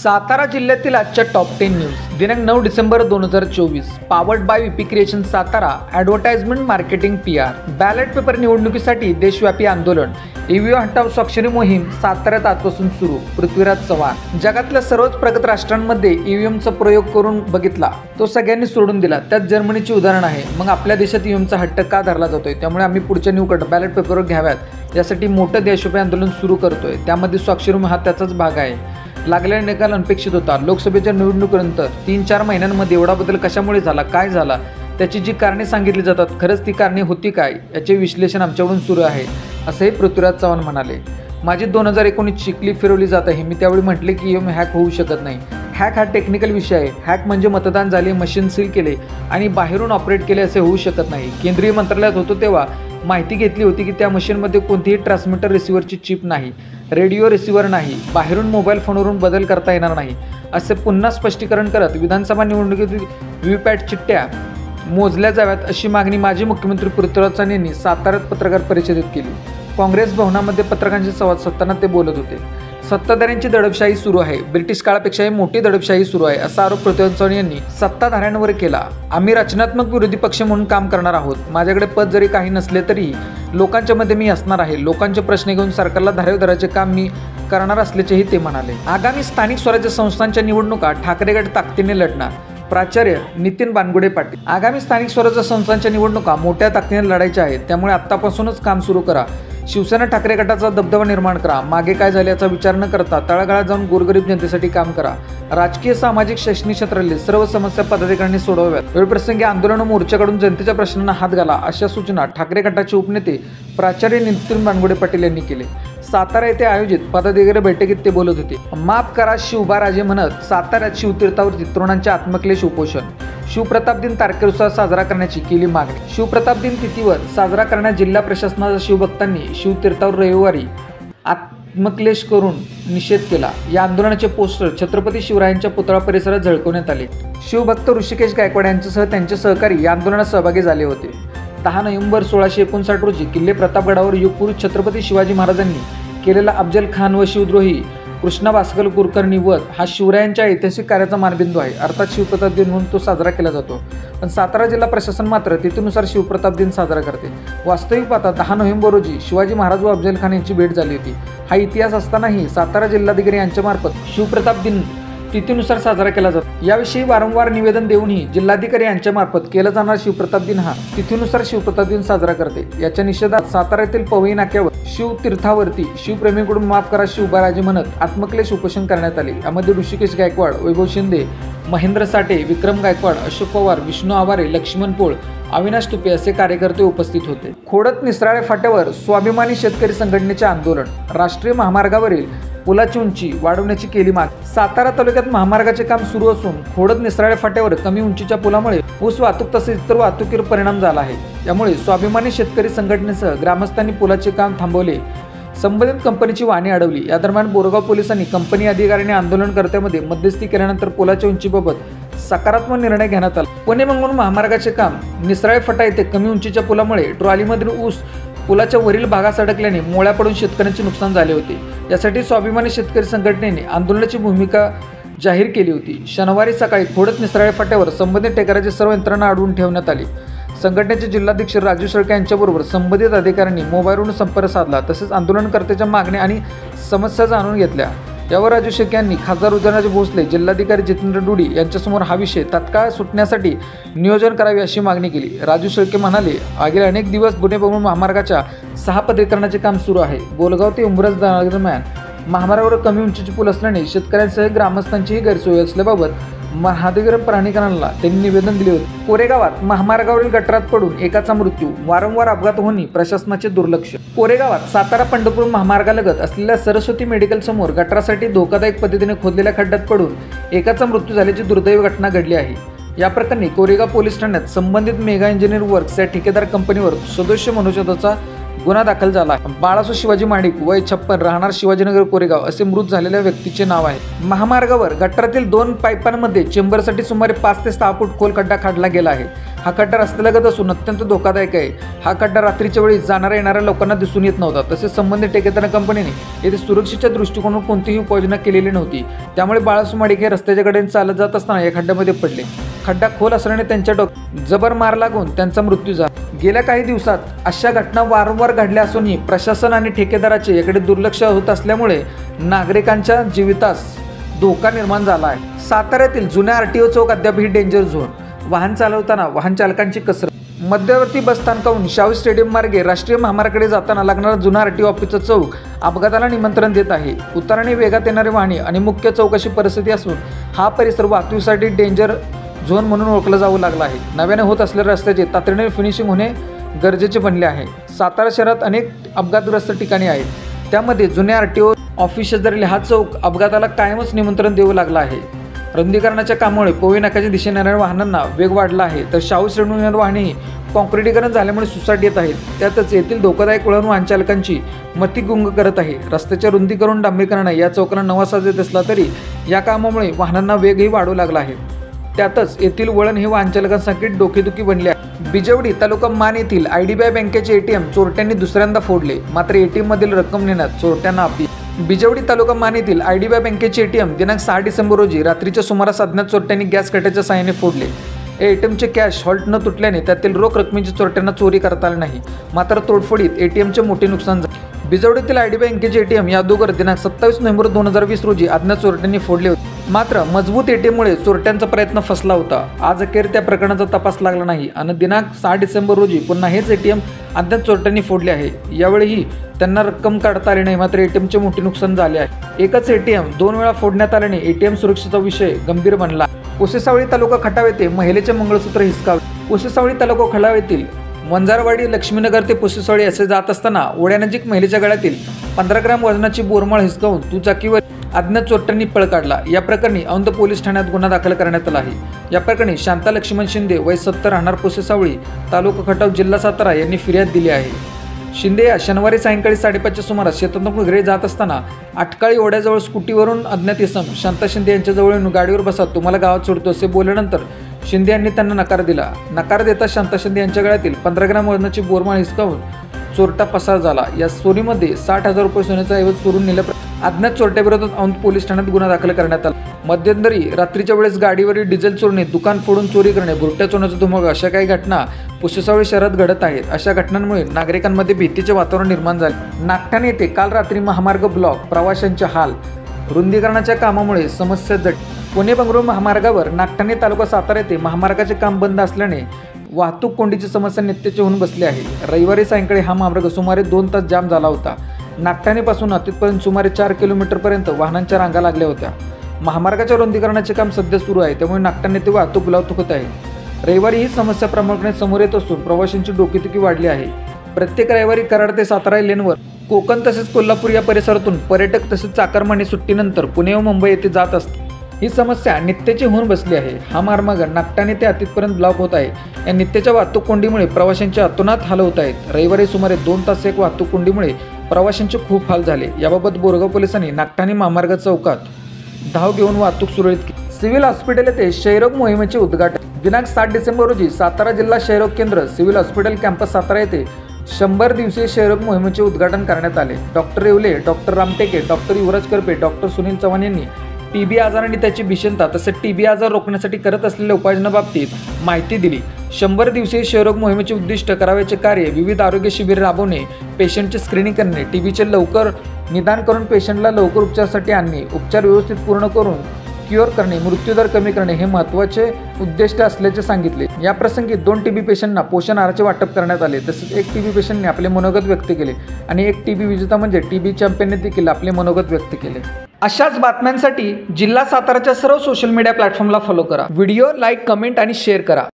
सातारा जिल्ह्यातील आजच्या top 10 news दिनांक 9 December 2024 powered by VP creation Satara advertisement marketing PR ballot paper निवडणुकीसाठी देशव्यापी आंदोलन ईव्हीएम हटाव स्वाक्षरी मोहीम साताऱ्यात आजपासून सुरू पृथ्वीराज चव्हाण जगातल्या सर्वच प्रगत राष्ट्रांमध्ये ईव्हीएमचा प्रयोग करून बघितला तो सगळ्यांनी सोडून दिला त्यात जर्मनीचे उदाहरण आहे मग आपल्या देशात ईव्हीएमचा हट्ट का धरला जातोय त्यामुळे आम्ही पुढच्या निवडणुकीत बॅलेट पेपरवर घ्याव्यात यासाठी मोठं देशव्यापी आंदोलन सुरू करतोय त्यामध्ये स्वाक्षरी मोहीम हा त्याचाच भाग आहे लागलेला निकाल अनपेक्षित होता लोकसभेच्या निवडणुकीनंतर 3-4 महिन्यांमध्ये एवढा बदल कशामुळे झाला काय झाला त्याची जी कारणे सांगितली जातात खरंच ती कारणे होती काय याचे विश्लेषण आमच्याकडून सुरू आहे असंही पृथ्वीराज चव्हाण म्हणाले माझी 2019 चिखली फिरवली जात आहे मी त्यावेळी म्हटले की ईव्हीएम हॅक होऊ शकत नाही हॅक हा टेक्निकल विषय आहे हॅक म्हणजे मतदान झाले मशीन सील केले आणि बाहेरून ऑपरेट केले असे होऊ शकत नाही केंद्रीय मंत्रालयात होतो तेव्हा माहिती घेतली होती की त्या मशीनमध्ये कोणतीही ट्रान्समीटर रिसिव्हरची चिप नाही रेडिओ रिसिव्हर नाही बाहेरून मोबाईल फोनवरून बदल करता येणार नाही असे पुन्हा स्पष्टीकरण करत विधानसभा निवडणुकीतील व्हीव्हीपॅट चिठ्ठ्या मोजल्या जाव्यात अशी मागणी माजी मुख्यमंत्री पृथ्वीराज चव्हाण यांनी साताऱ्यात पत्रकार परिषदेत केली काँग्रेस भवनामध्ये पत्रकारांशी संवाद साधताना ते बोलत होते सत्ताधाऱ्यांची दडपशाही सुरू आहे ब्रिटिश काळापेक्षाही मोठी दडपशाही सुरू आहे असा आरोप पृथ्वीराज चव्हाण यांनी सत्ताधाऱ्यांवर केला आम्ही रचनात्मक विरोधी पक्ष म्हणून काम करणार आहोत माझ्याकडे पद जरी काही नसले तरी लोकांच्या मध्ये मी असणार आहे लोकांचे प्रश्न घेऊन सरकारला धारेवर धरायचे काम मी करणार असल्याचेही ते म्हणाले आगामी स्थानिक स्वराज्य संस्थांच्या निवडणुका ठाकरे गट ताकदीने लढणार प्राचार्य नितीन बानगुडे पाटील आगामी स्थानिक स्वराज्य संस्थांच्या निवडणुका मोठ्या ताकदीने लढायच्या आहेत त्यामुळे आत्तापासूनच काम सुरू करा शिवसेना ठाकरे गटाचा दबदबा निर्माण करा मागे काय झाले याचा विचार न करता तळागाळात जाऊन गोरगरीब जनतेसाठी काम करा राजकीय सामाजिक शैक्षणिक क्षेत्रातील सर्व समस्या पदाधिकाऱ्यांनी सोडवाव्यात वेळप्रसंगी आंदोलन मोर्चाकडून जनतेच्या प्रश्नांना हात घाला अशा सूचना ठाकरे गटाचे उपनेते प्राचार्य नितीन बानगुडे पाटील यांनी केले सातारा येथे आयोजित पदाधिकारी बैठकीत ते बोलत होते माफ करा शिवबाराजे म्हणत साताऱ्यात शिवतीर्थावरती तरुणांचे आत्मक्लेश उपोषण शिवप्रताप दिन तारखेनुसार साजरा करण्याची केली मागणी शिवप्रताप दिन तिथीवर साजरा करण्यास जिल्हा प्रशासनाच्या शिवभक्तांनी शिवतीर्थावर रविवारी आत्मक्लेश करून निषेध केला या आंदोलनाचे पोस्टर छत्रपती शिवरायांच्या पुतळा परिसरात झळकवण्यात आले शिवभक्त ऋषिकेश गायकवाड यांच्यासह त्यांचे सहकारी या आंदोलनात सहभागी झाले होते 10 नोव्हेंबर 1659 रोजी किल्ले प्रतापगडावर युगपुरुष छत्रपती शिवाजी महाराजांनी केलेला अफजल खान व शिवद्रोही कृष्णा भास्कर कुलकर्णी वध हा शिवरायांच्या ऐतिहासिक कार्याचा मानबिंदू आहे अर्थात शिवप्रताप दिन म्हणून तो साजरा केला जातो पण सातारा जिल्हा प्रशासन मात्र तिथीनुसार शिवप्रताप दिन साजरा करते वास्तविक पाहता 10 नोव्हेंबर रोजी शिवाजी महाराज व अफजल खान यांची भेट झाली होती हा इतिहास असतानाही सातारा जिल्हाधिकारी यांच्या मार्फत शिवप्रताप दिन तिथीनुसार साजरा केला जातो याविषयी वारंवार निवेदन देऊनही जिल्हाधिकारी यांच्या मार्फत केला जाणारा शिवप्रताप दिन हा तिथीनुसार शिवप्रताप दिन साजरा करते याच्या निषेधात साताऱ्यातील पवई नाक्यावर शिवतीर्थावरती शिवप्रेमीकडून माफ करा शिवबाराजे म्हणत आत्मक्लेश उपोषण करण्यात आले यामध्ये ऋषिकेश गायकवाड वैभव शिंदे महेंद्र साठे विक्रम गायकवाड अशोक पवार विष्णू आवारे लक्ष्मण पोळ अविनाश तुपे असे कार्यकर्ते उपस्थित होते खोडत निसराळे फाट्यावर स्वाभिमानी शेतकरी संघटनेचे आंदोलन राष्ट्रीय महामार्गावरील पुलाची उंची वाढवण्याची केली मागणी सातारा तालुक्यात महामार्गाचे काम सुरू असून खोडत निसराळे फाट्यावर कमी उंचीच्या पुलामुळे ऊस वाहतूक तसेच इतर वाहतुकीवर परिणाम झाला आहे त्यामुळे स्वाभिमानी शेतकरी संघटनेसह ग्रामस्थांनी पुलाचे काम थांबवले संबंधित कंपनीची वाहने अडवली या दरम्यान बोरगाव पोलिसांनी कंपनी अधिकाऱ्यांनी आंदोलनकर्त्यांमध्ये मध्यस्थी केल्यानंतर पुलाच्या उंचीबाबत सकारात्मक निर्णय घेण्यात आला पुणे मंगळूर महामार्गाचे काम निसराळे फाटा येथे कमी उंचीच्या पुलामुळे ट्रॉलीमधील ऊस पुलाच्या वरील भागास अडकल्याने मोळ्या पडून शेतकऱ्यांचे नुकसान झाले होते यासाठी स्वाभिमानी शेतकरी संघटनेने आंदोलनाची भूमिका जाहीर केली होती शनिवारी सकाळी खोडत निसराळे फाट्यावर संबंधित टेकराची सर्व यंत्रणा अडवून ठेवण्यात आली संघटनेचे जिल्हाध्यक्ष राजू शेळके यांच्याबरोबर संबंधित अधिकाऱ्यांनी मोबाईलवरून संपर्क साधला तसेच आंदोलनकर्त्यांच्या मागण्या आणि समस्या जाणून घेतल्या यावर राजू शेळके यांनी खासदार उदयनराजे भोसले जिल्हाधिकारी जितेंद्र डुडी यांच्यासमोर हा विषय तात्काळ सुटण्यासाठी नियोजन करावे अशी मागणी केली राजू शेळके म्हणाले गेले अनेक दिवस पुणे मंगळूर महामार्गाच्या 6 पदरीकरणाचे काम सुरू आहे बोलगाव ते उंब्रज दरम्यान महामार्गावर कमी उंचीचे पूल असल्याने शेतकऱ्यांसह ग्रामस्थांचीही गैरसोय असल्याबाबत महाधिग्रह प्राधिकरणाला त्यांनी निवेदन दिले होते कोरेगावात महामार्गावरील गटारात पडून एकाचा मृत्यू वारंवार अपघात होणे प्रशासनाचे दुर्लक्ष कोरेगावात सातारा पंढरपूर महामार्गालगत असलेल्या सरस्वती मेडिकल समोर गटारासाठी धोकादायक पद्धतीने खोदलेल्या खड्ड्यात पडून एकाचा मृत्यू झाल्याची दुर्दैवी घटना घडली आहे या प्रकरणी कोरेगाव पोलीस ठाण्यात संबंधित मेगा इंजिनियर वर्क्स या ठेकेदार कंपनीवर सदस्य मनोजदाचा गुन्हा दाखल झाला बाळासो शिवाजी माडिक वय 56 राहणार शिवाजीनगर कोरेगाव असे मृत झालेल्या व्यक्तीचे नाव आहे महामार्गावर गटारातील 2 पाईपांमध्ये चेंबरसाठी सुमारे 5 ते 6 फूट खोल खड्डा काढला गेला आहे हा खड्डा रस्त्यालगत असून अत्यंत धोकादायक आहे। हा खड्डा रात्रीच्या वेळी जाणाऱ्या येणाऱ्या लोकांना दिसून येत नव्हता। तसेच संबंधित ठेकेदार कंपनीने येथे सुरक्षेच्या दृष्टिकोनातून कोणतीही उपाययोजना केलेली नव्हती। त्यामुळे बाळासू माडिक हे रस्त्याच्या कडेने चालत जात असताना या खड्ड्यामध्ये पडले। खड्डा खोल असल्याने त्यांच्या डोक्यात जबर मार लागून त्यांचा मृत्यू झाला। गेल्या काही दिवसात अशा घटना वारंवार घडल्या असूनही प्रशासन आणि ठेकेदाराचे याकडे दुर्लक्ष होत असल्यामुळे नागरिकांच्या जीवितास धोका निर्माण झाला आहे। साताऱ्यातील जुन्या आरटीओ चौक अद्यापही डेंजर झोन। वाहन चालवताना वाहन चालकांची कसरत। मध्यवर्ती बसस्थानकाहून शाहू स्टेडियम मार्गे राष्ट्रीय महामार्गाकडे जाताना लागणारा जुना आरटीओ ऑफिसचा चौक अपघाताला निमंत्रण देत आहे। उताराने वेगात येणारी वाहने आणि मुख्य चौक अशी परिस्थिती असून हा परिसर वाहतुकीसाठी डेंजर झोन म्हणून ओळखला जाऊ लागला आहे। नव्याने होत असलेल्या रस्त्याचे तातडीने फिनिशिंग होणे गरजेचे बनले आहे। सातारा शहरात अनेक अपघातग्रस्त ठिकाणी आहेत, त्यामध्ये जुन्या आरटीओ ऑफिस शेजारील हा चौक अपघाताला कायमच निमंत्रण देऊ लागला आहे। रुंदीकरणाच्या कामामुळे पोवे नाक्याच्या दिशेने येणाऱ्या वाहनांना वेग वाढला आहे, तर शाहू स्टेडियम येणारी वाहनेही काँक्रिटीकरण झाल्यामुळे सुसाट येत आहेत। त्यातच येथील धोकादायक वळण वाहन चालकांची मती गुंग करत आहे। रस्त्याच्या रुंदीकरण डांबरीकरणाने या चौकाला नवा साज येत असला तरी या कामामुळे वाहनांना वेगही वाढू लागला आहे। त्यातच येथील वळण हे वाहन चालकांसाठी डोकेदुखी बनले आहे। बिजवडी तालुका मान येथील IDBI बँकेचे ATM चोरट्यांनी दुसऱ्यांदा फोडले, मात्र ATM मधील रक्कम नेण्यात चोरट्यांना अपयश। बिजवडी तालुका मान येथील IDBI बँकेचे ATM दिनांक 6 डिसेंबर रोजी रात्रीच्या सुमारास अज्ञात चोरट्यांनी गॅस कट्याच्या साहाय्याने फोडले। ATMचे कॅश हॉल्ट न तुटल्याने त्यातील रोख रकमेची चोरट्यांना चोरी करता आली नाही, मात्र तोडफोडीत ATMचे मोठे नुकसान झाले। बिजवडीतील IDBI बँकेचे ATM या अगोदर दिनांक 27 नोव्हेंबर 2020 रोजी अज्ञात चोरट्यांनी फोडले होते, मात्र मजबूत ATM मुळे चोरट्यांचा प्रयत्न फसला होता। आज अखेर त्या प्रकरणाचा तपास लागला नाही आणि दिनांक 6 डिसेंबर रोजी पुन्हा हेच ATM अज्ञात चोरट्यांनी फोडले आहे। यावेळीही त्यांना रक्कम काढता आली नाही, मात्र ATMचे मोठे नुकसान झाले आहे। एकच ATM 2 वेळा फोडण्यात आल्याने ATM सुरक्षेचा विषय गंभीर बनला। पुसेसावळी तालुका खटाव येथे महिलेचे मंगळसूत्र हिसकावले। पुसेसावळी तालुका खटाव येथील वंजारवाडी लक्ष्मीनगर ते पुसेसावळी असे जात असताना ओढ्यानजीक महिलेच्या गळ्यातील 15 ग्रॅम वजनाची बोरमाळ हिसकावून दुचाकीवर अज्ञात चोरट्यांनी पळ काढला। या प्रकरणी औंध पोलीस ठाण्यात गुन्हा दाखल करण्यात आला आहे। या प्रकरणी शांता लक्ष्मण शिंदे वय 70 राहणार पुसेसावळी तालुका खटाव जिल्हा सातारा यांनी फिर्याद दिली आहे। शिंदे या शनिवारी सायंकाळी 5:30च्या सुमारास शेतातून घरी जात असताना अटकाळी ओढ्याजवळ स्कूटीवरून अज्ञात इसम शांता शिंदे यांच्याजवळ येऊन गाडीवर बसा, तुम्हाला गावात सोडतो असे बोलल्यानंतर शिंदे यांनी त्यांना नकार दिला। नकार देता शांता शिंदे यांच्या गळ्यातील 15 ग्रॅम वजनाची बोरमाळ हिसकावून चोरटा पसार झाला। या चोरीमध्ये 60,000 रुपये सोन्याचा ऐवज चोरून नेल्या अज्ञात चोरट्याविरोधात औंध पोलीस ठाण्यात गुन्हा दाखल करण्यात आला। मध्यंतरी रात्रीच्या वेळेस गाडीवरील डिझेल चोरणे, दुकान फोडून चोरी करणे, भुरट्या चोरण्याचा धुमाकूळ अशा काही घटना पुसेसावळी शहरात घडत आहेत। अशा घटनांमुळे नागरिकांमध्ये भीतीचे वातावरण निर्माण झाले। नागठाणे येथे काल रात्री महामार्ग ब्लॉक, प्रवाशांचे हाल। रुंदीकरणाच्या कामामुळे समस्या जटिल। पुणे बंगळुरू महामार्गावर नागठाणे तालुका सातारा येथे महामार्गाचे काम बंद असल्याने वाहतूक कोंडीची समस्या नित्याची होऊन बसली आहे। रविवारी सायंकाळी हा महामार्ग सुमारे 2 तास जाम झाला होता। नागठाणेपासून अतीतपर्यंत सुमारे 4 किलोमीटरपर्यंत वाहनांच्या रांगा लागल्या होत्या। महामार्गाच्या रुंदीकरणाचे काम सध्या सुरू आहे, त्यामुळे नागठाणे येथे वाहतूक गुलावतूक होत आहे। रविवारी ही समस्या प्रामुख्याने समोर येत असून प्रवाशांची डोकेदुखी वाढली आहे। प्रत्येक रविवारी कराड ते सातारा लेनवर कोकण तसेच कोल्हापूर या परिसरातून पर्यटक तसेच चाकरमानी सुट्टीनंतर पुणे व मुंबई येथे जात असतात। ही समस्या नित्याची होऊन बसली आहे। हा महामार्ग नागठाणे ते अतीतपर्यंत ब्लॉक होत आहे। या नित्याच्या वाहतूक कोंडीमुळे प्रवाशांचे अतोनात हाल होत आहेत। रविवारी सुमारे 2 तास एक वाहतूक कोंडीमुळे प्रवाशांचे खूप हाल झाले। याबाबत बोरगाव पोलिसांनी नागठाणे महामार्ग चौकात धाव घेऊन वाहतूक सुरळीत केली। सिव्हिल हॉस्पिटल येथे क्षयरोग मोहिमेचे उद्घाटन। दिनांक 7 डिसेंबर रोजी सातारा जिल्हा क्षयरोग केंद्र सिव्हिल हॉस्पिटल कॅम्पस सातारा येथे 100 दिवसीय क्षयरोग मोहिमेचे उद्घाटन करण्यात आले। Doctor Yewale, doctor Ramteke, doctor Yuvraj Karpe, doctor Sunil Chavan यांनी TB आजार आणि त्याची भीषणता तसेच TB आजार रोखण्यासाठी करत असलेल्या उपाययोजनांबाबतीत माहिती दिली। 100 दिवसीय क्षयरोग मोहिमेचे उद्दिष्ट करावयाचे कार्य विविध आरोग्य शिबिर राबवणे, पेशंटचे स्क्रीनिंग करणे, TBचे लवकर निदान करून पेशंटला लवकर उपचारासाठी आणणे, उपचार व्यवस्थित पूर्ण करून क्युअर करणे, मृत्यूदर कमी करणे हे महत्त्वाचे उद्दिष्ट असल्याचे सांगितले। या प्रसंगी 2 TB पेशंटना पोषण आहाराचे वाटप करण्यात आले, तसेच 1 TB पेशंटने आपले मनोगत व्यक्त केले आणि 1 TB विजेता म्हणजे TB चॅम्पियनने देखील आपले मनोगत व्यक्त केले। अशाच बातम्यांसाठी जिल्हा साताराच्या सर्व सोशल मीडिया प्लॅटफॉर्मला फॉलो करा। व्हिडिओ लाईक, कमेंट आणि शेअर करा।